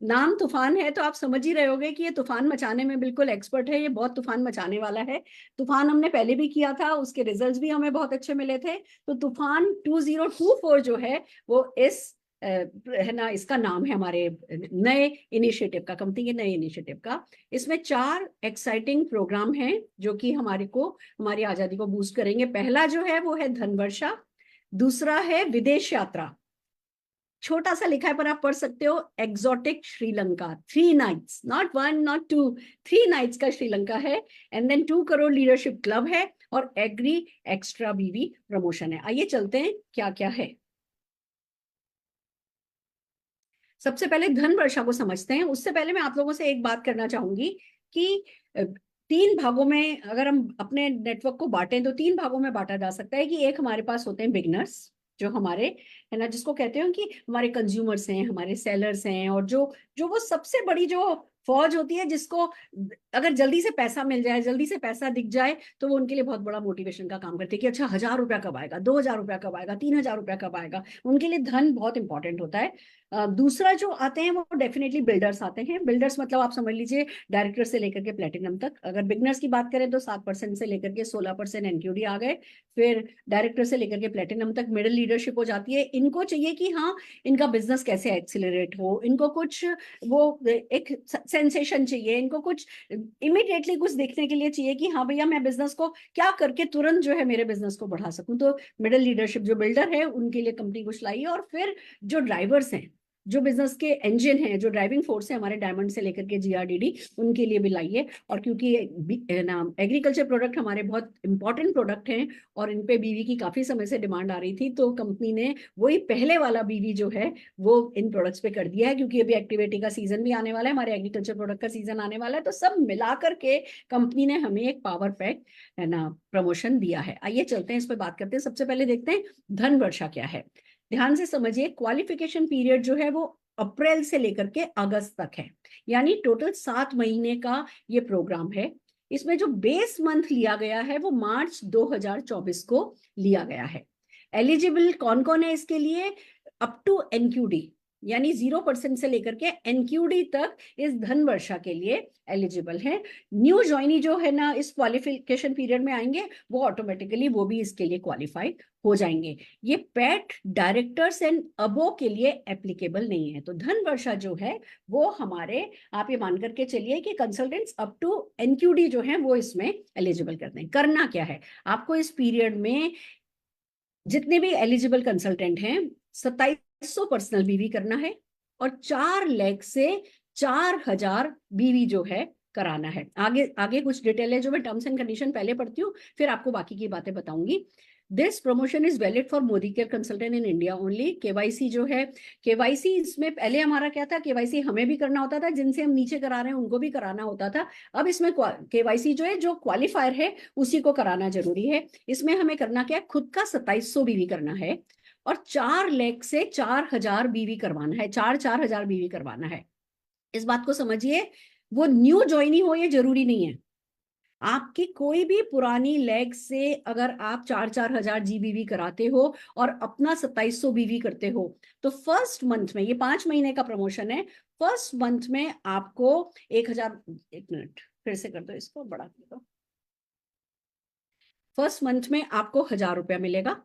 नाम तूफान है तो आप समझ ही रहे होगे कि ये तूफान मचाने में बिल्कुल एक्सपर्ट है, ये बहुत तूफान मचाने वाला है। तूफान हमने पहले भी किया था, उसके रिजल्ट्स भी हमें बहुत अच्छे मिले थे। तो तूफान 2024 जो है वो इस है ना, इसका नाम है हमारे नए इनिशिएटिव का, कंपनी के नए इनिशिएटिव का। इसमें 4 एक्साइटिंग प्रोग्राम हैं जो कि हमारी आजादी को बूस्ट करेंगे। पहला जो है वो है धन वर्षा, दूसरा है विदेश यात्रा, छोटा सा लिखा है पर आप पढ़ सकते हो, exotic Sri Lanka 3 nights, not 1 not 2, 3 nights का श्रीलंका है। And then 2 crore leadership club है, और एग्री एक्स्ट्रा बीवी प्रमोशन है। आइए चलते हैं क्या क्या है। सबसे पहले धन वर्षा को समझते हैं। उससे पहले मैं आप लोगों से एक बात करना चाहूंगी कि 3 भागों में अगर हम अपने नेटवर्क को बांटें तो 3 भागों में बांटा जा सकता है। कि एक हमारे पास होते हैं बिगनर्स, जो हमारे है ना, जिसको कहते हैं कि हमारे कंज्यूमर्स हैं, हमारे सेलर्स हैं, और जो जो वो सबसे बड़ी जो फौज होती है, जिसको अगर जल्दी से पैसा मिल जाए, जल्दी से पैसा दिख जाए, तो वो उनके लिए बहुत बड़ा मोटिवेशन का काम करते हैं कि अच्छा 1,000 रुपया कब आएगा, 2,000 रुपया कब आएगा, 3,000 रुपया कब आएगा। उनके लिए धन बहुत इंपॉर्टेंट होता है। दूसरा जो आते हैं वो डेफिनेटली बिल्डर्स आते हैं। बिल्डर्स मतलब आप समझ लीजिए डायरेक्टर से लेकर के प्लेटिनम तक। अगर बिगनर्स की बात करें तो 7% से लेकर के 16% एनक्यूडी आ गए। फिर डायरेक्टर से लेकर के प्लेटिनम तक मिडिल लीडरशिप हो जाती है। इनको चाहिए कि हाँ, इनका बिजनेस कैसे एक्सिलरेट हो, इनको कुछ वो एक सेंसेशन चाहिए, इनको कुछ इमिडिएटली कुछ देखने के लिए चाहिए कि हाँ भैया मैं बिजनेस को क्या करके तुरंत जो है मेरे बिजनेस को बढ़ा सकूं। तो मिडिल लीडरशिप जो बिल्डर है उनके लिए कंपनी कुछ लाई है। और फिर जो ड्राइवर्स हैं, जो बिजनेस के इंजन हैं, जो ड्राइविंग फोर्स है हमारे डायमंड से लेकर के जीआरडीडी, उनके लिए भी लाइए। और क्योंकि ना एग्रीकल्चर प्रोडक्ट हमारे बहुत इंपॉर्टेंट प्रोडक्ट हैं और इन पे बीवी की काफी समय से डिमांड आ रही थी, तो कंपनी ने वही पहले वाला बीवी जो है वो इन प्रोडक्ट्स पे कर दिया है। क्योंकि अभी एक्टिविटी का सीजन भी आने वाला है, हमारे एग्रीकल्चर प्रोडक्ट का सीजन आने वाला है, तो सब मिला करके कंपनी ने हमें एक पावर पैक है ना प्रमोशन दिया है। आइए चलते हैं इस पर बात करते हैं। सबसे पहले देखते हैं धन वर्षा क्या है। ध्यान से समझिए, क्वालिफिकेशन पीरियड जो है वो अप्रैल से लेकर के अगस्त तक है, यानी टोटल 7 महीने का ये प्रोग्राम है। इसमें जो बेस मंथ लिया गया है वो मार्च 2024 को लिया गया है। एलिजिबल कौन कौन है इसके लिए? अप टू एनक्यूडी, यानी 0% से लेकर के एनक्यूडी तक इस धन वर्षा के लिए एलिजिबल है। न्यू ज्वाइनी जो है ना इस क्वालिफिकेशन पीरियड में आएंगे, वो ऑटोमेटिकली वो भी इसके लिए क्वालिफाई हो जाएंगे। ये पेट डायरेक्टर्स एंड अबो के लिए एप्लीकेबल नहीं है। तो धन वर्षा जो है वो हमारे, आप ये मान करके चलिए कि कंसल्टेंट्स अप टू एनक्यूडी जो है वो इसमें एलिजिबल करते हैं। करना क्या है आपको इस पीरियड में? जितने भी एलिजिबल कंसल्टेंट हैं 2700 पर्सनल बीवी करना है, और 4 लाख से 4,000 बीवी जो है कराना है। आगे आगे कुछ डिटेल है जो मैं टर्म्स एंड कंडीशन पहले पढ़ती हूँ, फिर आपको बाकी की बातें बताऊंगी। This promotion is valid for Modi care consultant in India only. KYC जो है, केवाईसी इसमें पहले हमारा क्या था, केवाईसी हमें भी करना होता था, जिनसे हम नीचे करा रहे हैं उनको भी कराना होता था। अब इसमें केवाईसी जो है, जो क्वालिफायर है उसी को कराना जरूरी है। इसमें हमें करना क्या है, खुद का 2700 बीवी करना है, और 4 लाख से 4,000 बीवी करवाना है, 4,000 बीवी करवाना है। इस बात को समझिए, वो न्यू ज्वाइनिंग हो ये जरूरी नहीं है। आपकी कोई भी पुरानी लेग से अगर आप 4,000 जीबीवी कराते हो और अपना 2700 बीवी करते हो, तो फर्स्ट मंथ में, ये 5 महीने का प्रमोशन है, फर्स्ट मंथ में आपको 1,000, 1 मिनट फिर से कर दो, इसको बड़ा कर दो। फर्स्ट मंथ में आपको 1,000 रुपया मिलेगा।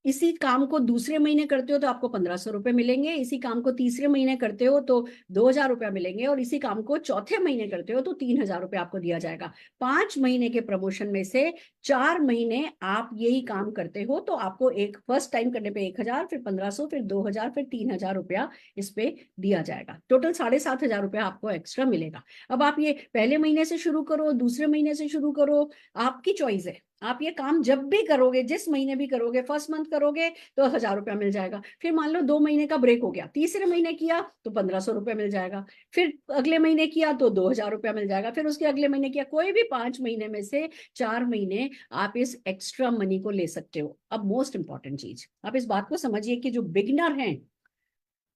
इसी काम को दूसरे महीने करते हो तो आपको 1,500 रुपये मिलेंगे। इसी काम को तीसरे महीने करते हो तो 2,000 रुपया मिलेंगे, और इसी काम को चौथे महीने करते हो तो 3,000 रुपया आपको दिया जाएगा। 5 महीने के प्रमोशन में से 4 महीने आप यही काम करते हो तो आपको एक फर्स्ट टाइम करने पे 1,000, फिर 1,500, फिर 2,000, फिर 3,000 रुपया इस पे दिया जाएगा। टोटल 7,500 रुपया आपको एक्स्ट्रा मिलेगा। अब आप ये पहले महीने से शुरू करो, दूसरे महीने से शुरू करो, आपकी चॉइस है। आप ये काम जब भी करोगे, जिस महीने भी करोगे, फर्स्ट मंथ करोगे तो 1,000 रुपया मिल जाएगा। फिर मान लो 2 महीने का ब्रेक हो गया, तीसरे महीने किया तो 1,500 रुपया मिल जाएगा। फिर अगले महीने किया तो 2,000 रुपया मिल जाएगा। फिर उसके अगले महीने किया, कोई भी 5 महीने में से 4 महीने आप इस एक्स्ट्रा मनी को ले सकते हो। अब मोस्ट इंपॉर्टेंट चीज, आप इस बात को समझिए कि जो बिगनर हैं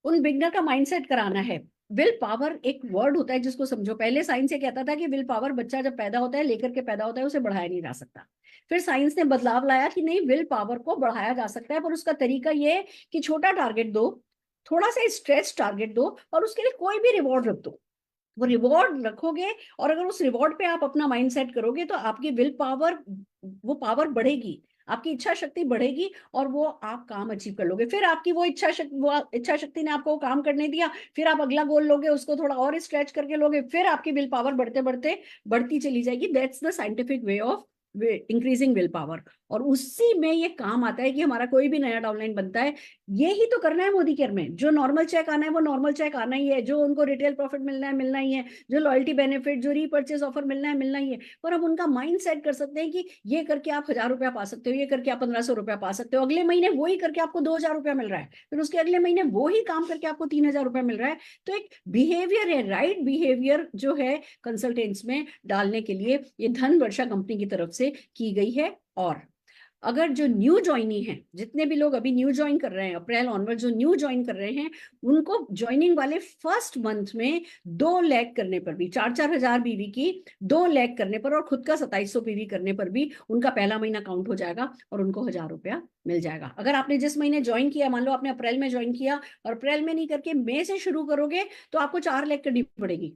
उन बिगनर का माइंडसेट कराना है। विल पावर एक वर्ड होता है जिसको समझो। पहले साइंस ये कहता था कि विल पावर बच्चा जब पैदा होता है लेकर के पैदा होता है, उसे बढ़ाया नहीं जा सकता। फिर साइंस ने बदलाव लाया कि नहीं, विल पावर को बढ़ाया जा सकता है, पर उसका तरीका ये है कि छोटा टारगेट दो, थोड़ा सा स्ट्रेच टारगेट दो और उसके लिए कोई भी रिवॉर्ड रख दो। वो रिवॉर्ड रखोगे और अगर उस रिवॉर्ड पे आप अपना माइंड सेट करोगे तो आपकी विल पावर, वो पावर बढ़ेगी, आपकी इच्छा शक्ति बढ़ेगी और वो आप काम अचीव कर लोगे। फिर आपकी वो इच्छा शक्ति ने आपको काम करने दिया, फिर आप अगला गोल लोगे, उसको थोड़ा और स्ट्रेच करके लोगे, फिर आपकी विल पावर बढ़ते बढ़ते बढ़ती चली जाएगी। That's the scientific way of increasing will power. और उसी में ये काम आता है कि हमारा कोई भी नया डाउनलाइन बनता है, यही तो करना है मोदी केयर में। जो नॉर्मल चेक आना है वो नॉर्मल चेक आना ही है, जो उनको रिटेल प्रॉफिट मिलना है मिलना ही है, जो लॉयल्टी बेनिफिट, जो रीपर्चेस ऑफर मिलना है मिलना ही है। पर हम उनका माइंड सेट कर सकते हैं कि ये करके आप 1,000 रुपया पा सकते हो, ये करके आप 1,500 रुपया पा सकते हो, अगले महीने वही करके आपको 2,000 रुपया मिल रहा है, फिर उसके अगले महीने वही काम करके आपको 3,000 रुपया मिल रहा है। तो एक बिहेवियर है, राइट बिहेवियर जो है कंसल्टेंट्स में डालने के लिए ये धन वर्षा कंपनी की तरफ से की गई है। और अगर जो न्यू ज्वाइनी है, जितने भी लोग अभी न्यू ज्वाइन कर रहे हैं, अप्रैल ऑनवर्ड जो न्यू ज्वाइन कर रहे हैं, उनको ज्वाइनिंग वाले फर्स्ट मंथ में 2 लाख करने पर भी, 4-4 हजार बीवी की 2 लाख करने पर और खुद का 2,700 बीवी करने पर भी उनका पहला महीना काउंट हो जाएगा और उनको 1,000 रुपया मिल जाएगा। अगर आपने जिस महीने ज्वाइन किया, मान लो आपने अप्रैल में ज्वाइन किया और अप्रैल में नहीं करके मई से शुरू करोगे तो आपको 4 लाख करनी पड़ेगी।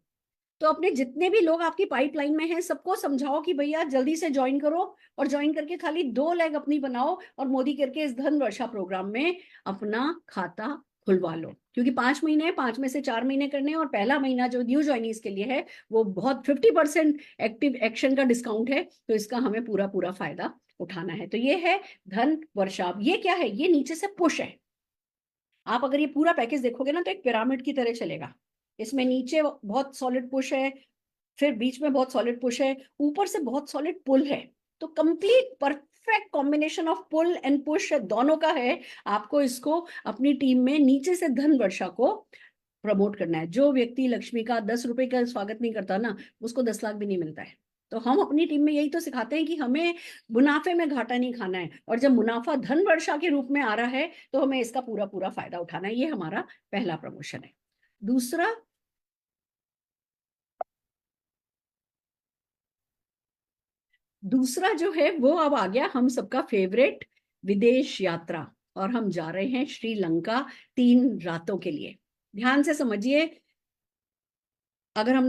तो अपने जितने भी लोग आपकी पाइपलाइन में हैं सबको समझाओ कि भैया जल्दी से ज्वाइन करो और ज्वाइन करके खाली 2 लाख अपनी बनाओ और मोदी करके इस धन वर्षा प्रोग्राम में अपना खाता खुलवा लो। क्योंकि 5 महीने, 5 में से 4 महीने करने और पहला महीना जो न्यू ज्वाइनीज के लिए है वो बहुत 50% एक्टिव एक्शन का डिस्काउंट है, तो इसका हमें पूरा पूरा फायदा उठाना है। तो ये है धन वर्षा। ये क्या है? ये नीचे से पुश है। आप अगर ये पूरा पैकेज देखोगे ना तो एक पिरामिड की तरह चलेगा। इसमें नीचे बहुत सॉलिड पुश है, फिर बीच में बहुत सॉलिड पुश है, ऊपर से बहुत सॉलिड पुल है। तो complete perfect combination of pull and push दोनों का है। आपको इसको अपनी टीम में नीचे से धन वर्षा को प्रमोट करना है। जो व्यक्ति लक्ष्मी का 10 रुपए का स्वागत नहीं करता ना, उसको 10 लाख भी नहीं मिलता है। तो हम अपनी टीम में यही तो सिखाते हैं कि हमें मुनाफे में घाटा नहीं खाना है, और जब मुनाफा धन वर्षा के रूप में आ रहा है तो हमें इसका पूरा पूरा फायदा उठाना है। ये हमारा पहला प्रमोशन है। दूसरा जो है वो अब आ गया हम सबका फेवरेट, विदेश यात्रा। और हम जा रहे हैं श्रीलंका 3 रातों के लिए। ध्यान से समझिए, अगर हम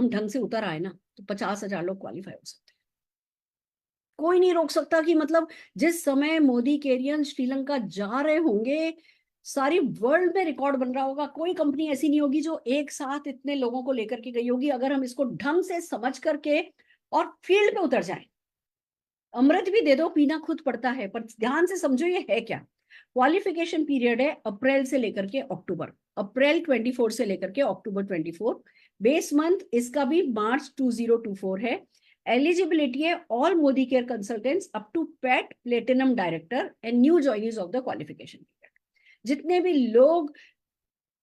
ढंग से उतर आए ना तो 50,000 लोग क्वालिफाई हो सकते हैं। कोई नहीं रोक सकता कि मतलब जिस समय मोदी केरियन श्रीलंका जा रहे होंगे, सारी वर्ल्ड में रिकॉर्ड बन रहा होगा। कोई कंपनी ऐसी नहीं होगी जो एक साथ इतने लोगों को लेकर के गई होगी। अगर हम इसको ढंग से समझ करके और फील्ड पे उतर जाए, अमृत भी दे दो, पीना खुद पड़ता है, पर ध्यान से समझो ये है क्या। क्वालिफिकेशन पीरियड है अप्रैल से लेकर के अक्टूबर, अप्रैल 24 से लेकर के अक्टूबर 24। बेस मंथ इसका भी मार्च 2024 है। एलिजिबिलिटी है all Modicare consultants up to pat platinum director and new joinees of the qualification period. जितने भी लोग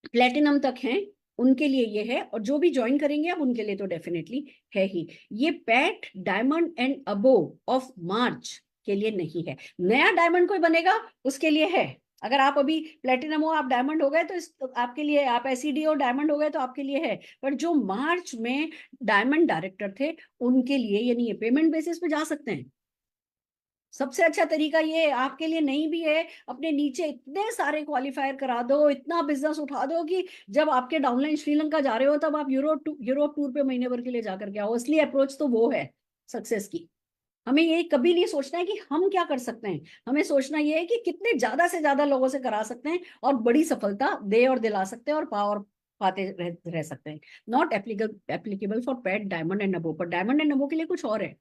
प्लेटिनम तक हैं उनके लिए ये है, और जो भी ज्वाइन करेंगे अब उनके लिए तो डेफिनेटली है ही। ये PAT diamond and above of March के लिए नहीं है। नया डायमंड कोई बनेगा उसके लिए है। अगर आप अभी प्लेटिनम हो, आप डायमंड हो गए तो आपके लिए, आप एसईडी हो डायमंड हो गए तो आपके लिए है। पर जो मार्च में डायमंड डायरेक्टर थे उनके लिए ये नहीं है। पेमेंट बेसिस पे जा सकते हैं। सबसे अच्छा तरीका ये आपके लिए नहीं भी है, अपने नीचे इतने सारे क्वालिफायर करा दो, इतना बिजनेस उठा दो कि जब आपके डाउनलाइन श्रीलंका जा रहे हो तब आप यूरोप टूर पे महीने भर के लिए जाकर के आओ। असली अप्रोच तो वो है सक्सेस की। हमें ये कभी नहीं सोचना है कि हम क्या कर सकते हैं, हमें सोचना ये है कि कितने ज्यादा से ज्यादा लोगों से करा सकते हैं और बड़ी सफलता दे और दिला सकते हैं और पावर पाते रह सकते हैं। Not applicable for pet diamond and above. पर डायमंड एंड अबो के लिए कुछ और है,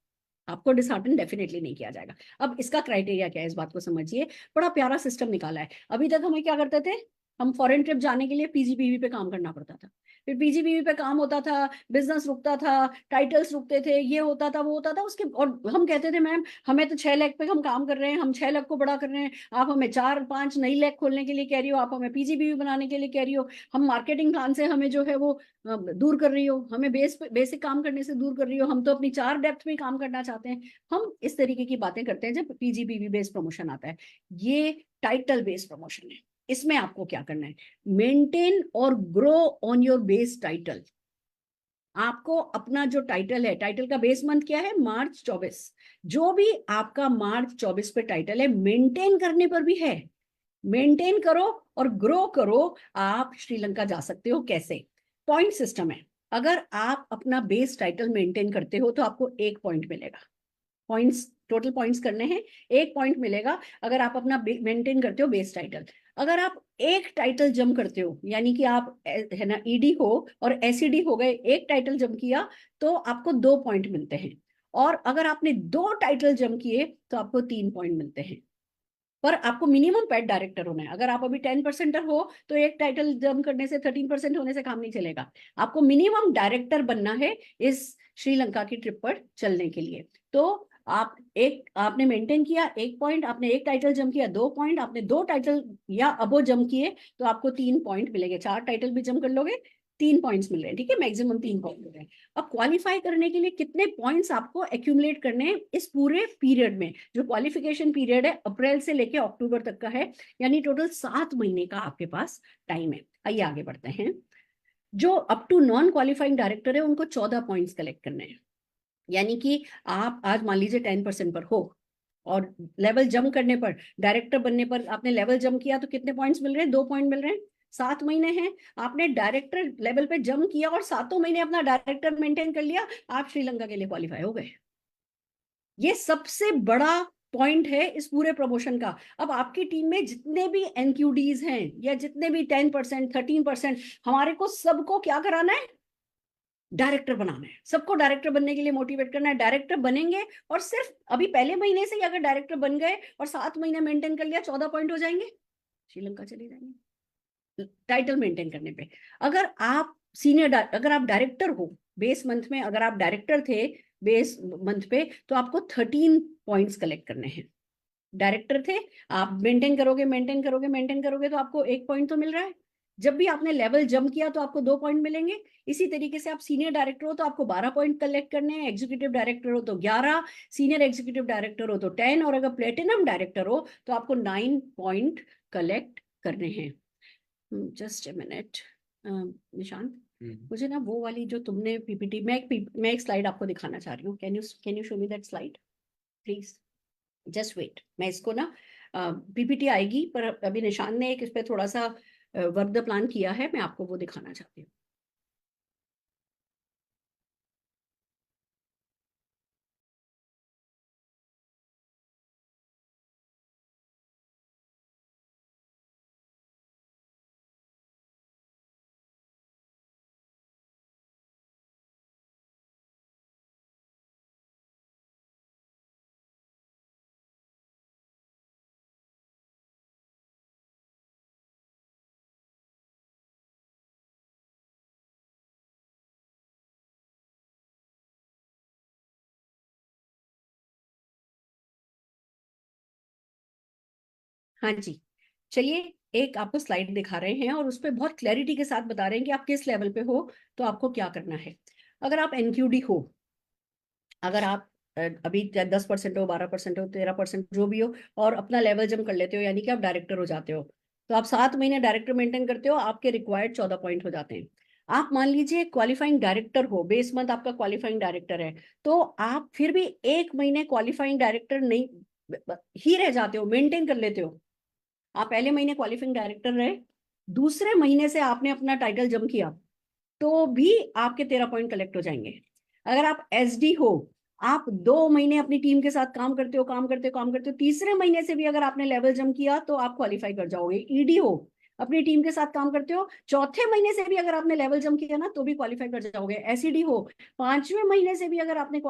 आपको डिसहार्टन डेफिनेटली नहीं किया जाएगा। अब इसका क्राइटेरिया क्या है, इस बात को समझिए। बड़ा प्यारा सिस्टम निकाला है। अभी तक हमें क्या करते थे, हम फॉरेन ट्रिप जाने के लिए पीजीबीवी पे काम करना पड़ता था। फिर पीजीबीवी पे काम होता था, बिजनेस रुकता था, टाइटल्स रुकते थे, ये होता था वो होता था उसके, और हम कहते थे मैम हमें तो 6 लाख पे हम काम कर रहे हैं, हम 6 लाख को बड़ा कर रहे हैं, आप हमें 4-5 नई लैब खोलने के लिए कह रही हो, आप हमें पीजीबीवी बनाने के लिए कह रही हो, हम मार्केटिंग प्लान से हमें जो है वो दूर कर रही हो, हमें बेसिक काम करने से दूर कर रही हो, हम तो अपनी 4 डेप्थ में काम करना चाहते हैं। हम इस तरीके की बातें करते हैं जब पीजीबीवी बेस्ड प्रमोशन आता है। ये टाइटल बेस्ड प्रमोशन है। इसमें आपको क्या करना है, मेंटेन और grow on your base title. आपको अपना जो टाइटल है, टाइटल का बेस मंथ क्या है, मार्च 24। जो भी आपका मार्च 24 पे टाइटल है, मेंटेन करने पर भी है। मेंटेन करो और ग्रो करो, आप श्रीलंका जा सकते हो। कैसे? पॉइंट सिस्टम है। अगर आप अपना बेस टाइटल मेंटेन करते हो तो आपको 1 पॉइंट मिलेगा। पॉइंट्स, टोटल पॉइंट्स करने हैं, 1 पॉइंट मिलेगा अगर आप अपना मेंटेन करते हो बेस टाइटल। अगर आप एक टाइटल जम करते हो, यानी कि आप है ना ईडी हो और एसईडी हो गए, एक टाइटल जम किया तो आपको 2 पॉइंट मिलते हैं। और अगर आपने 2 टाइटल जम किए तो आपको 3 पॉइंट मिलते हैं। पर आपको मिनिमम पेड डायरेक्टर होना है। अगर आप अभी 10% हो तो एक टाइटल जम करने से, 13% होने से काम नहीं चलेगा। आपको मिनिमम डायरेक्टर बनना है इस श्रीलंका की ट्रिप पर चलने के लिए। तो आपने मेंटेन किया 1 पॉइंट, आपने एक टाइटल जम किया 2 पॉइंट, आपने 2 टाइटल या अबो जम किए तो आपको 3 पॉइंट मिलेंगे। 4 टाइटल भी जम कर लोगे, 3 पॉइंट्स मिल रहे हैं, ठीक है, मैक्सिमम 3 पॉइंट मिल रहे हैं। अब क्वालिफाई करने के लिए कितने पॉइंट्स आपको एक्यूमुलेट करने हैं इस पूरे पीरियड में? जो क्वालिफिकेशन पीरियड है अप्रैल से लेके अक्टूबर तक का है, यानी टोटल 7 महीने का आपके पास टाइम है। आइए आगे बढ़ते हैं। जो up to non qualifying director है उनको 14 पॉइंट्स कलेक्ट करने हैं। यानी कि आप आज मान लीजिए 10% पर हो और लेवल जम करने पर, डायरेक्टर बनने पर आपने लेवल जम किया तो कितने पॉइंट्स मिल रहे हैं? 2 पॉइंट मिल रहे हैं। 7 महीने हैं, आपने डायरेक्टर लेवल पे जम किया और 7 महीने अपना डायरेक्टर मेंटेन कर लिया, आप श्रीलंका के लिए क्वालिफाई हो गए। ये सबसे बड़ा पॉइंट है इस पूरे प्रमोशन का। अब आपकी टीम में जितने भी एनक्यूडीज हैं या जितने भी 10%, 13%, हमारे को सबको क्या कराना है? डायरेक्टर बनाना है। सबको डायरेक्टर बनने के लिए मोटिवेट करना है। डायरेक्टर बनेंगे और सिर्फ अभी पहले महीने से ही अगर डायरेक्टर बन गए और 7 महीने मेंटेन कर लिया, 14 पॉइंट हो जाएंगे, श्रीलंका चले जाएंगे टाइटल मेंटेन करने पे। अगर आप डायरेक्टर हो बेस मंथ में, अगर आप डायरेक्टर थे बेस मंथ पे, तो आपको 13 पॉइंट्स कलेक्ट करने हैं। डायरेक्टर थे, आप मेंटेन करोगे मेंटेन करोगे मेंटेन करोगे तो आपको 1 पॉइंट तो मिल रहा है। जब भी आपने लेवल जंप किया तो आपको 2 पॉइंट मिलेंगे। इसी तरीके से आप सीनियर डायरेक्टर हो तो आपको 12 पॉइंट कलेक्ट करने हैं, एग्जीक्यूटिव डायरेक्टर हो तो 11, सीनियर एग्जीक्यूटिव डायरेक्टर हो तो 10, और अगर प्लेटिनम डायरेक्टर हो तो आपको 9 पॉइंट कलेक्ट करने हैं। जस्ट ए मिनट निशांत, मुझे ना वो वाली जो तुमने पीपीटी, मैं एक स्लाइड आपको दिखाना चाह रही हूँ। Can you show me that slide please? Just wait, मैं इसको ना पीपीटी आएगी पर अभी निशान ने एक इस पे थोड़ा सा वर्क द प्लान किया है, मैं आपको वो दिखाना चाहती हूँ। हाँ जी, चलिए एक आपको स्लाइड दिखा रहे हैं और उस पर बहुत क्लैरिटी के साथ बता रहे हैं कि आप किस लेवल पे हो तो आपको क्या करना है। अगर आप एनक्यूडी हो, अगर आप अभी 10% हो, 12% हो, 13% जो भी हो, और अपना लेवल जम कर लेते हो, यानी कि आप डायरेक्टर हो जाते हो, तो आप 7 महीने डायरेक्टर मेंटेन करते हो, आपके रिक्वायर्ड 14 पॉइंट हो जाते हैं। आप मान लीजिए क्वालिफाइंग डायरेक्टर हो, बेस मंथ आपका क्वालिफाइंग डायरेक्टर है, तो आप फिर भी 1 महीने क्वालिफाइंग डायरेक्टर नहीं ही रह जाते हो, मेंटेन कर लेते हो। आप पहले महीने क्वालिफाइंग डायरेक्टर रहे, दूसरे महीने से आपने अपना टाइटल जम किया तो भी आपके 13 पॉइंट कलेक्ट हो जाएंगे। अगर आप एसडी हो, आप 2 महीने अपनी टीम के साथ काम करते हो, तीसरे महीने से भी अगर आपने लेवल जम किया तो आप क्वालिफाई कर जाओगे। ईडी हो, अपनी टीम के साथ काम करते हो, चौथे महीने से भी अगर आपने लेवल जम किया ना तो भी क्वालिफाई कर जाओगे। एसईडी हो, 5वें महीने से भी अगर आपने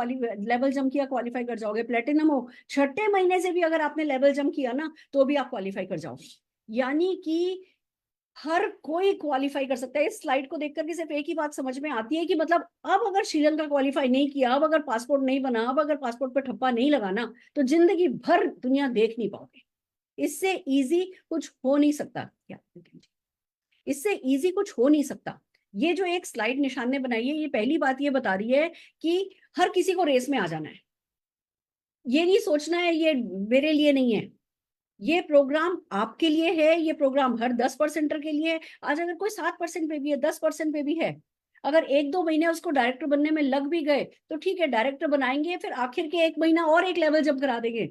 लेवल जम किया क्वालिफाई कर जाओगे। प्लेटिनम हो, 6ठे महीने से भी अगर आपने लेवल जम किया ना तो भी आप क्वालिफाई कर जाओगे। यानी कि हर कोई क्वालिफाई कर सकता है। इस स्लाइड को देख करके सिर्फ एक ही बात समझ में आती है कि मतलब अब अगर श्रीलंका क्वालिफाई नहीं किया, अब अगर पासपोर्ट नहीं बना, अब अगर पासपोर्ट पर ठप्पा नहीं लगाना, तो जिंदगी भर दुनिया देख नहीं पाओगे। इससे इजी कुछ हो नहीं सकता। क्या इससे इजी कुछ हो नहीं सकता। ये जो एक स्लाइड निशान ने बनाई है, ये पहली बात ये बता रही है कि हर किसी को रेस में आ जाना है। ये नहीं सोचना है ये मेरे लिए नहीं है, ये प्रोग्राम आपके लिए है, ये प्रोग्राम हर 10% के लिए है। आज अगर कोई 7% पे भी है, 10% पे भी है, अगर 1-2 महीने उसको डायरेक्टर बनने में लग भी गए तो ठीक है, डायरेक्टर बनाएंगे, फिर आखिर के 1 महीना और एक लेवल जब करा देंगे।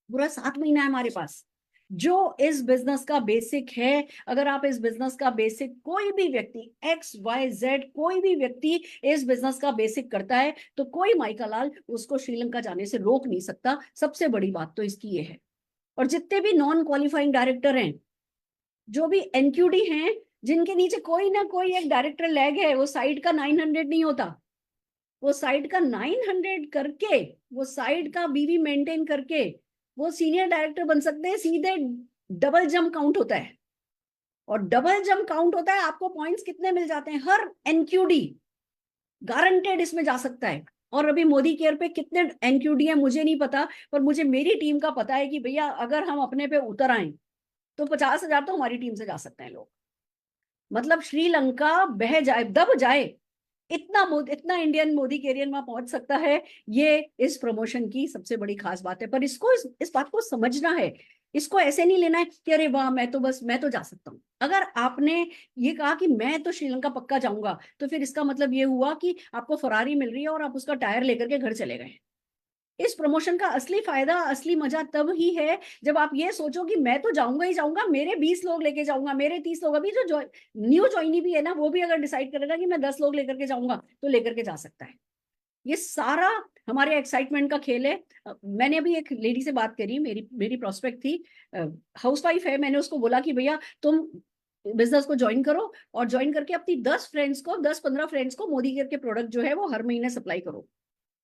पूरा 7 महीना है हमारे पास। जो इस बिजनेस का बेसिक है, अगर आप इस बिजनेस का बेसिक, कोई भी व्यक्ति XYZ कोई भी व्यक्ति इस बिजनेस का बेसिक करता है तो कोई माइका लाल उसको श्रीलंका जाने से रोक नहीं सकता। सबसे बड़ी बात तो इसकी ये है। और जितने भी नॉन क्वालिफाइंग डायरेक्टर हैं, जो भी NQD हैं, जिनके नीचे कोई ना कोई एक डायरेक्टर लैग है, वो साइड का 900 नहीं होता, वो साइड का 900 करके, वो साइड का BV मेंटेन करके वो सीनियर डायरेक्टर बन सकते हैं सीधे। डबल जंप काउंट होता है, और डबल जंप काउंट होता है, आपको पॉइंट्स कितने मिल जाते हैं, हर NQD गारंटेड इसमें जा सकता है। और अभी मोदी केयर पे कितने NQD है मुझे नहीं पता, पर मुझे मेरी टीम का पता है कि भैया अगर हम अपने पे उतर आए तो 50,000 तो हमारी टीम से जा सकते हैं लोग। मतलब श्रीलंका बह जाए, दब जाए, इतना इंडियन मोदी कैरियर में पहुंच सकता है। ये इस प्रमोशन की सबसे बड़ी खास बात है। पर इसको इस बात को समझना है, इसको ऐसे नहीं लेना है कि अरे वाह मैं तो जा सकता हूँ। अगर आपने ये कहा कि मैं तो श्रीलंका पक्का जाऊंगा, तो फिर इसका मतलब ये हुआ कि आपको फरारी मिल रही है और आप उसका टायर लेकर के घर चले गए। इस प्रमोशन का असली फायदा, असली मजा तब ही है जब आप ये सोचो कि मैं तो जाऊंगा ही जाऊंगा, मेरे 20 लोग लेके जाऊंगा, मेरे 30 लोग। अभी जो न्यू ज्वाइनी भी है ना, वो भी अगर डिसाइड करेगा कि मैं 10 लोग लेकर के जाऊंगा तो लेकर के जा सकता है। ये सारा हमारे एक्साइटमेंट का खेल है। मैंने अभी एक लेडी से बात करी, मेरी मेरी प्रोस्पेक्ट थी, हाउसवाइफ है। मैंने उसको बोला कि भैया तुम बिजनेस को ज्वाइन करो, और ज्वाइन करके अपनी 10 फ्रेंड्स को, 10-15 फ्रेंड्स को मोदी केयर के प्रोडक्ट जो है वो हर महीने सप्लाई करो,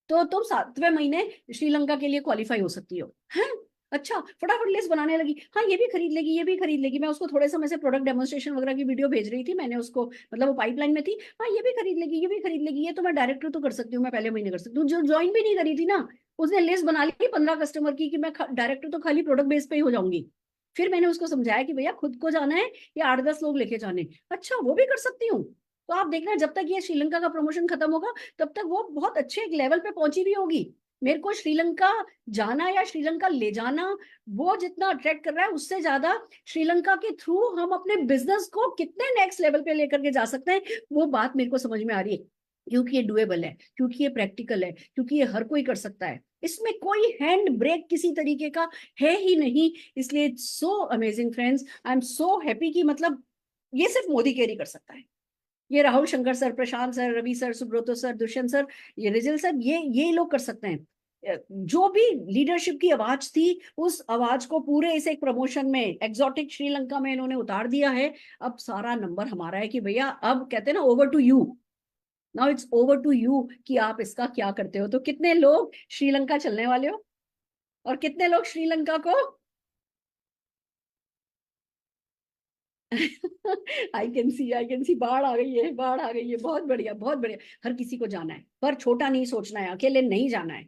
तो तुम 7वें महीने श्रीलंका के लिए क्वालिफाई हो सकती हो। हैं? अच्छा, फटाफट लिस्ट बनाने लगी। हाँ, ये भी खरीद लेगी, ये भी खरीद लेगी। मैं उसको थोड़े समय से प्रोडक्ट डेमोन्स्ट्रेशन वगैरह की वीडियो भेज रही थी, मैंने उसको, मतलब वो पाइपलाइन में थी। हाँ, ये भी खरीद लेगी, ये भी खरीद लेगी, ये तो मैं डायरेक्टर तो कर सकती हूँ, मैं पहले महीने कर सकती हूँ। जो ज्वाइन भी नहीं करी थी ना, उसने लिस्ट बना ली 15 कस्टमर की कि मैं डायरेक्टर तो खाली प्रोडक्ट बेस पे ही हो जाऊंगी। फिर मैंने उसको समझाया कि भैया खुद को जाना है या 8-10 लोग लेके जाने। अच्छा, वो भी कर सकती हूँ। तो आप देखना, जब तक ये श्रीलंका का प्रमोशन खत्म होगा तब तक वो बहुत अच्छे एक लेवल पे पहुंची भी होगी। मेरे को श्रीलंका जाना या श्रीलंका ले जाना, वो जितना अट्रैक्ट कर रहा है, उससे ज्यादा श्रीलंका के थ्रू हम अपने बिजनेस को कितने नेक्स्ट लेवल पे लेकर के जा सकते हैं, वो बात मेरे को समझ में आ रही है। क्योंकि ये डुएबल है, क्योंकि ये प्रैक्टिकल है, क्योंकि ये हर कोई कर सकता है। इसमें कोई हैंड ब्रेक किसी तरीके का है ही नहीं। इसलिए so amazing friends, I am so happy कि मतलब ये सिर्फ मोदी केयर ही कर सकता है। ये Rahul Shankar sir, Prashant sir, Ravi sir, Subroto sir, Dushyant sir, ये रिजल सर, ये लोग कर सकते हैं। जो भी लीडरशिप की आवाज थी, उस आवाज को पूरे इस एक प्रमोशन में एक्सोटिक श्रीलंका में इन्होंने उतार दिया है। अब सारा नंबर हमारा है कि भैया, अब कहते हैं ना, over to you, now it's over to you कि आप इसका क्या करते हो। तो कितने लोग श्रीलंका चलने वाले हो, और कितने लोग श्रीलंका को आई कैन सी, बाढ़ आ गई है, बाढ़ आ गई है। बहुत बढ़िया, बहुत बढ़िया। हर किसी को जाना है, पर छोटा नहीं सोचना है, अकेले नहीं जाना है।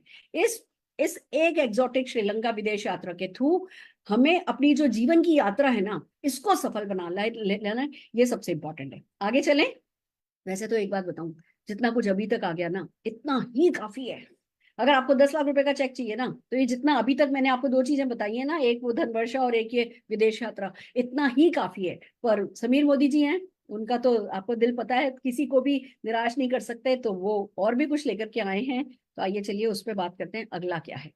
इस एक एग्जॉटिक श्रीलंका विदेश यात्रा के थ्रू हमें अपनी जो जीवन की यात्रा है ना, इसको सफल बना लेना है। ये सबसे इंपॉर्टेंट है। आगे चलें। वैसे तो एक बात बताऊं, जितना कुछ अभी तक आ गया ना, इतना ही काफी है। अगर आपको 10 लाख रुपए का चेक चाहिए ना, तो ये जितना अभी तक मैंने आपको 2 चीजें बताई है ना, एक वो धन वर्षा और एक ये विदेश यात्रा, इतना ही काफी है। पर समीर मोदी जी हैं, उनका तो आपको दिल पता है, किसी को भी निराश नहीं कर सकते, तो वो और भी कुछ लेकर के आए हैं। तो आइए चलिए उस पर बात करते हैं, अगला क्या है।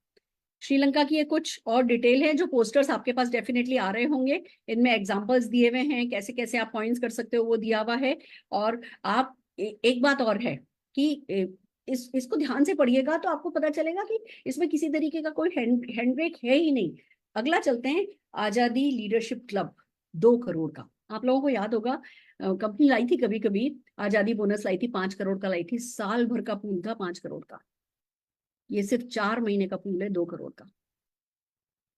श्रीलंका की ये कुछ और डिटेल है, जो पोस्टर्स आपके पास डेफिनेटली आ रहे होंगे। इनमें एग्जांपल्स दिए हुए हैं, कैसे कैसे आप पॉइंट्स कर सकते हो, वो दिया हुआ है। और आप एक बात और है कि इसको ध्यान से पढ़िएगा तो आपको पता चलेगा कि इसमें किसी तरीके का कोई हैंड ब्रेक है ही नहीं। अगला चलते हैं, आजादी लीडरशिप क्लब, 2 करोड़ का। आप लोगों को याद होगा, कंपनी लाई थी कभी कभी, आजादी बोनस लाई थी, 5 करोड़ का लाई थी, साल भर का पूल था 5 करोड़ का। ये सिर्फ 4 महीने का पूल है 2 करोड़ का।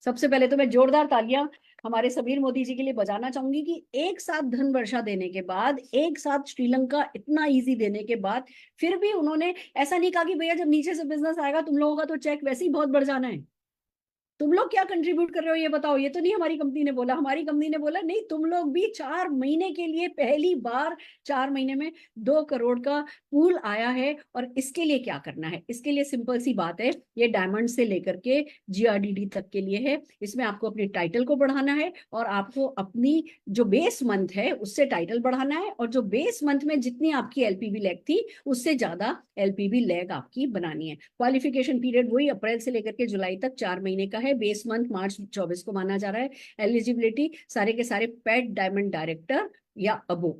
सबसे पहले तो मैं जोरदार तालियां हमारे समीर मोदी जी के लिए बजाना चाहूंगी कि एक साथ धन वर्षा देने के बाद, एक साथ श्रीलंका इतना इजी देने के बाद, फिर भी उन्होंने ऐसा नहीं कहा कि भैया जब नीचे से बिजनेस आएगा तुम लोगों का तो चेक वैसे ही बहुत बढ़ जाना है, तुम लोग क्या कंट्रीब्यूट कर रहे हो ये बताओ। ये तो नहीं हमारी कंपनी ने बोला। हमारी कंपनी ने बोला नहीं, तुम लोग भी 4 महीने के लिए, पहली बार 4 महीने में 2 करोड़ का पूल आया है। और इसके लिए क्या करना है, इसके लिए सिंपल सी बात है, ये डायमंड से लेकर के GRDD तक के लिए है। इसमें आपको अपने टाइटल को बढ़ाना है, और आपको अपनी जो बेस मंथ है उससे टाइटल बढ़ाना है, और जो बेस मंथ में जितनी आपकी LPV लैग थी उससे ज्यादा LPV लैग आपकी बनानी है। क्वालिफिकेशन पीरियड वही अप्रैल से लेकर के जुलाई तक 4 महीने का है। है, बेस मंथ मार्च 24 को माना जा रहा है। एलिजिबिलिटी सारे के सारे पेट डायमंड डायरेक्टर या अबो,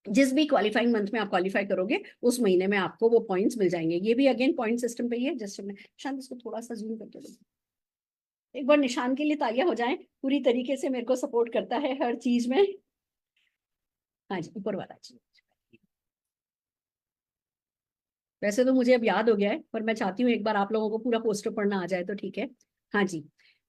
जिस भी क्वालिफाइंग मंथ में आप क्वालिफाई करोगे उस महीने में आपको वो पॉइंट्स मिल जाएंगे। ये भी अगेन पॉइंट सिस्टम पे ही है। जस्ट शांत इसको थोड़ा सा जूम करके दो, एक बार निशान के लिए तालियां हो जाएं, पूरी तरीके से मेरे को सपोर्ट करता है हर चीज में। हाँ जी, ऊपर वाला जी। वैसे तो मुझे अब याद हो गया है, पर मैं चाहती हूँ एक बार आप लोगों को पूरा पोस्टर पढ़ना आ जाए तो ठीक है। हाँ जी,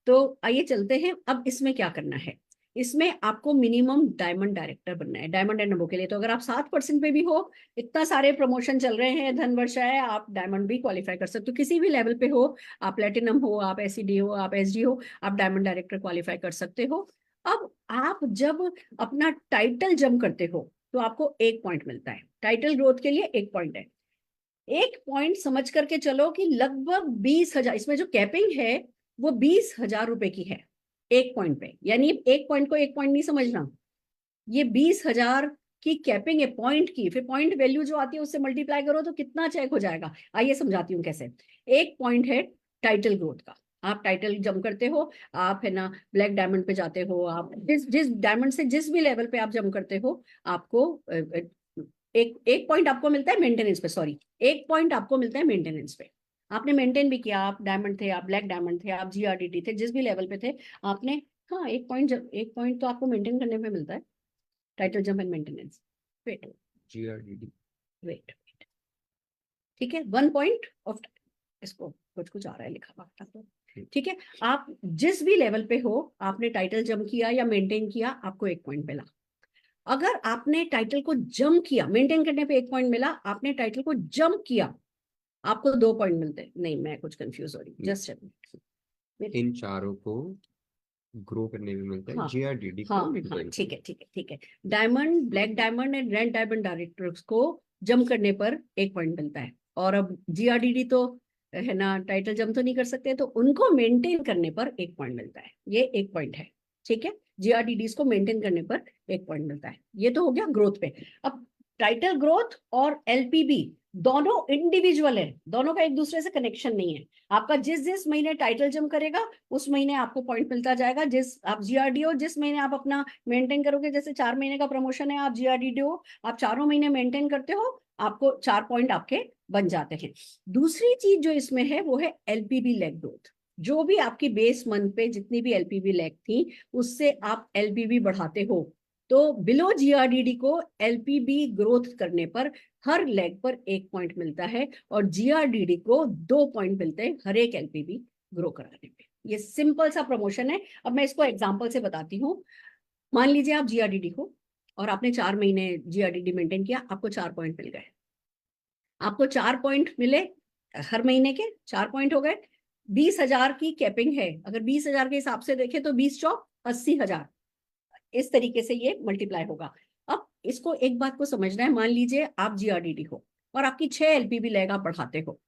तो आइए चलते हैं। अब इसमें क्या करना है, इसमें आपको मिनिमम डायमंड डायरेक्टर बनना है डायमंड एंड अबो के लिए। तो अगर आप 7% पे भी हो, इतना सारे प्रमोशन चल रहे हैं, धन वर्षा है, आप डायमंड भी क्वालिफाई कर सकते हो। किसी भी लेवल पे हो, आप प्लेटिनम हो, आप एसईडी हो, आप एसडी हो, आप डायमंड डायरेक्टर क्वालिफाई कर सकते हो। अब आप जब अपना टाइटल जम करते हो तो आपको 1 पॉइंट मिलता है। टाइटल ग्रोथ के लिए 1 पॉइंट है। 1 पॉइंट समझ करके चलो कि लगभग 20,000, इसमें जो कैपिंग है वो 20,000 रुपए की है 1 पॉइंट पे। यानी 1 पॉइंट को 1 पॉइंट नहीं समझना, ये 20,000 की कैपिंग है पॉइंट की। फिर पॉइंट वैल्यू जो आती है उससे मल्टीप्लाई करो तो कितना चेक हो जाएगा। आइए समझाती हूँ कैसे। 1 पॉइंट है टाइटल ग्रोथ का। आप टाइटल जम करते हो, आप है ना ब्लैक डायमंड पे जाते हो, आप जिस जिस डायमंड से जिस भी लेवल पे आप जम करते हो, आपको एक 1 पॉइंट आपको मिलता है मेंटेनेंस पे। सॉरी, 1 पॉइंट आपको मिलता है मेंटेनेंस पे। आपने मेंटेन भी किया, आप डायमंड थे, आप ब्लैक डायमंड थे, आप जीआरडीटी थे, जिस भी लेवल पे थे आपने, हाँ 1 पॉइंट तो आपको मेंटेन करने पे मिलता है। Title jump and maintenance, wait GRDD, wait, ठीक है। 1 पॉइंट ऑफ, इसको कुछ कुछ आ रहा है लिखा हुआ तो ठीक है। आप जिस भी लेवल पे हो, आपने टाइटल जंप किया या मेंटेन किया, आपको 1 पॉइंट मिला। अगर आपने टाइटल को जंप किया, मेंटेन करने पे 1 पॉइंट मिला, आपने टाइटल को जंप किया, आपको 2 पॉइंट मिलते हैं। नहीं, मैं कुछ कंफ्यूज हो रही हूँ, जस्ट इन चारों को ग्रो करने में मिलता है, हाँ जीआरडीडी हाँ को हाँ, मेंटेन ठीक है ठीक है ठीक है। Diamond, black diamond and red diamond directors को जंप करने पर 1 पॉइंट मिलता है। और अब जीआरडीडी तो है ना, टाइटल जंप तो नहीं कर सकते, तो उनको मेंटेन करने पर 1 पॉइंट मिलता है। ये 1 पॉइंट है, ठीक है। जीआरडीडी को मेंटेन करने पर 1 पॉइंट मिलता है। ये तो हो गया ग्रोथ पे। अब टाइटल ग्रोथ और एलपीबी दोनों इंडिविजुअल है, दोनों का एक दूसरे से कनेक्शन नहीं है। आपका जिस जिस महीने टाइटल जंप करेगा उस महीने आपको पॉइंट मिलता जाएगा। जिस आप जीआरडी हो, जिस महीने आप अपना मेंटेन करोगे, जैसे 4 महीने का प्रमोशन है, आप जीआरडी हो, आप चारों महीने मेंटेन करते हो, आपको 4 पॉइंट आपके बन जाते हैं। दूसरी चीज जो इसमें है वो है एलपीबी लेग ग्रोथ। जो भी आपकी बेस मंथ पे जितनी भी एलपीबी लेग थी, उससे आप एलपीबी बढ़ाते हो। तो बिलो जीआरडीडी को एलपीबी ग्रोथ करने पर हर लेग पर 1 पॉइंट मिलता है, और जीआरडीडी को 2 पॉइंट मिलते हैं हर एक एलपीबी ग्रो कराने पे। ये सिंपल सा प्रमोशन है। अब मैं इसको एग्जांपल से बताती हूँ। मान लीजिए आप जीआरडीडी हो और आपने 4 महीने जीआरडीडी मेंटेन किया, आपको 4 पॉइंट मिल गए। आपको 4 पॉइंट मिले, हर महीने के 4 पॉइंट हो गए। 20,000 की कैपिंग है, अगर 20,000 के हिसाब से देखें तो 20 चौक 80,000, इस तरीके से ये मल्टीप्लाई होगा। अब इसको एक बात को समझना है, मान लीजिए आप जीआरडीडी हो और आपकी 6 एलपीबी लेग आप बढ़ाते हो।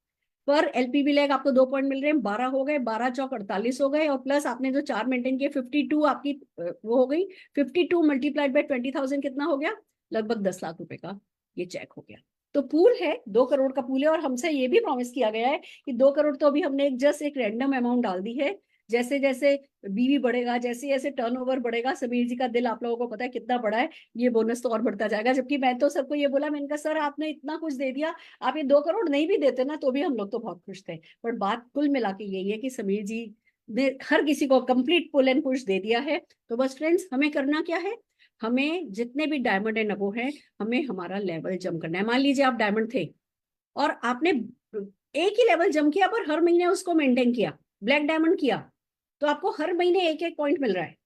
पर एलपीबी लेग आपको 2 पॉइंट मिल रहे हैं, 12 हो गए, 12 चौक 48 हो गए, और प्लस आपने जो 4 मेंटेन किए 52 आपकी वो हो गई। 52 मल्टीप्लाइड बाय 20,000 कितना हो गया, लगभग 10 लाख रुपए का ये चेक हो गया। तो पूल है, 2 करोड़ का पूल है, और हमसे ये भी प्रॉमिस किया गया है कि 2 करोड़ तो अभी हमने जस्ट एक रैंडम अमाउंट डाल दी है। जैसे जैसे बीवी बढ़ेगा, जैसे जैसे टर्नओवर बढ़ेगा, समीर जी का दिल आप लोगों को पता है कितना बड़ा है, ये बोनस तो और बढ़ता जाएगा। जबकि मैं तो सबको ये बोला, मैंने कहा सर आपने इतना कुछ दे दिया, आप ये 2 करोड़ नहीं भी देते ना तो भी हम लोग तो बहुत खुश थे। पर बात कुल मिला के यही है कि समीर जी ने हर किसी को कंप्लीट पुल एंड पुश दे दिया है। तो बस फ्रेंड्स, हमें करना क्या है, हमें जितने भी डायमंड एंड अबो है, हमें हमारा लेवल जम करना है। मान लीजिए आप डायमंड थे और आपने एक ही लेवल जम किया पर हर महीने उसको मेंटेन किया, ब्लैक डायमंड किया, तो आपको हर महीने एक एक पॉइंट मिल रहा है।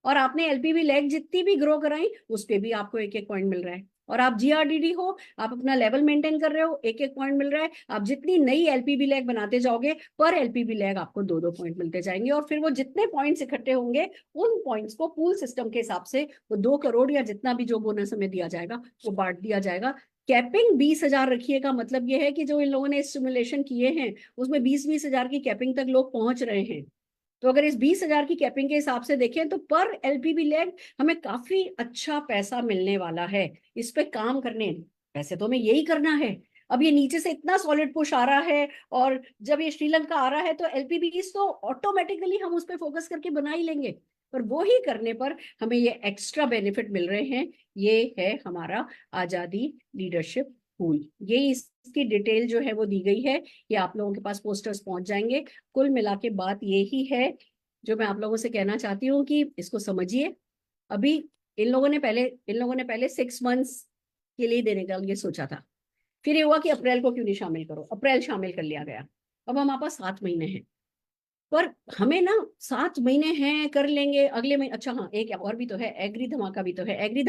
और आपने एलपीबी लेग जितनी भी ग्रो कराई उस पर भी आपको एक एक पॉइंट मिल रहा है। और आप जीआरडीडी हो, आप अपना लेवल मेंटेन कर रहे हो, एक एक पॉइंट मिल रहा है। आप जितनी नई एलपीबी लेग बनाते जाओगे, पर एलपीबी लेग आपको 2-2 पॉइंट मिलते जाएंगे। और फिर वो जितने पॉइंट्स इकट्ठे होंगे, उन पॉइंट्स को पूल सिस्टम के हिसाब से वो 2 करोड़ या जितना भी जो बोनस हमें दिया जाएगा वो बांट दिया जाएगा। कैपिंग 20,000 रखिए का मतलब ये है कि जो इन लोगों ने सिमुलेशन किए हैं उसमें 20-20 हजार की कैपिंग तक लोग पहुंच रहे हैं। तो अगर इस 20,000 की कैपिंग के हिसाब से देखें तो पर एलपीबी लेग हमें काफी अच्छा पैसा मिलने वाला है। इस पे काम करने, वैसे तो हमें यही करना है, अब ये नीचे से इतना सॉलिड पुश आ रहा है, और जब ये श्रीलंका आ रहा है तो एलपीबीज तो ऑटोमेटिकली हम उस पर फोकस करके बना ही लेंगे, पर वो ही करने पर हमें ये एक्स्ट्रा बेनिफिट मिल रहे हैं। ये है हमारा आजादी लीडरशिप पूल। ये इसकी डिटेल जो है वो दी गई है, ये आप लोगों के पास पोस्टर्स पहुंच जाएंगे। कुल मिला के बात ये ही है जो मैं आप लोगों से कहना चाहती हूँ कि इसको समझिए। अभी इन लोगों ने पहले 6 मंथ्स के लिए देने का ये सोचा था, फिर ये हुआ कि अप्रैल को क्यों नहीं शामिल करो, अप्रैल शामिल कर लिया गया। अब हमारे पास 7 महीने हैं, पर हमें ना 7 महीने हैं, कर लेंगे अगले महीने। अच्छा हाँ, एक और भी तो है, एग्री धमाका भी तो है। एग्री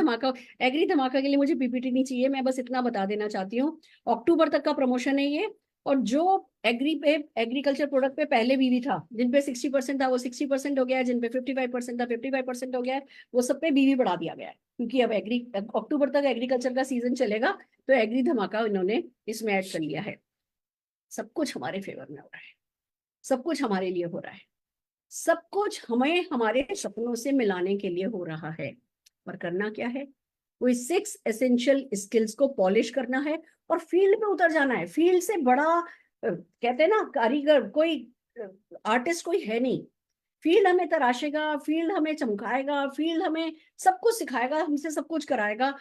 धमाका के लिए मुझे पीपीटी नहीं चाहिए, मैं बस इतना बता देना चाहती हूँ, अक्टूबर तक का प्रमोशन है ये। और जो एग्रीकल्चर प्रोडक्ट पे पहले बीवी था, जिन पे 60% था वो 60% हो गया है, जिन पे 55% था 55% हो गया है, वो सब पे बीवी बढ़ा दिया गया है, क्योंकि अब अक्टूबर तक एग्रीकल्चर का सीजन चलेगा, तो एग्री धमाका इन्होंने इसमें ऐड कर लिया है। सब कुछ हमारे फेवर में हो रहा है, सब कुछ हमारे लिए हो रहा है, सब कुछ हमें हमारे सपनों से मिलाने के लिए हो रहा है। पर करना क्या है, कोई 6 एसेंशियल स्किल्स को पॉलिश करना है और फील्ड पे उतर जाना है। फील्ड से बड़ा कहते हैं ना कारीगर, कोई आर्टिस्ट कोई है नहीं। फील्ड हमें तराशेगा, फील्ड हमें चमकाएगा, फील्ड हमें सब कुछ सिखाएगा, हमसे सब कुछ कराएगा।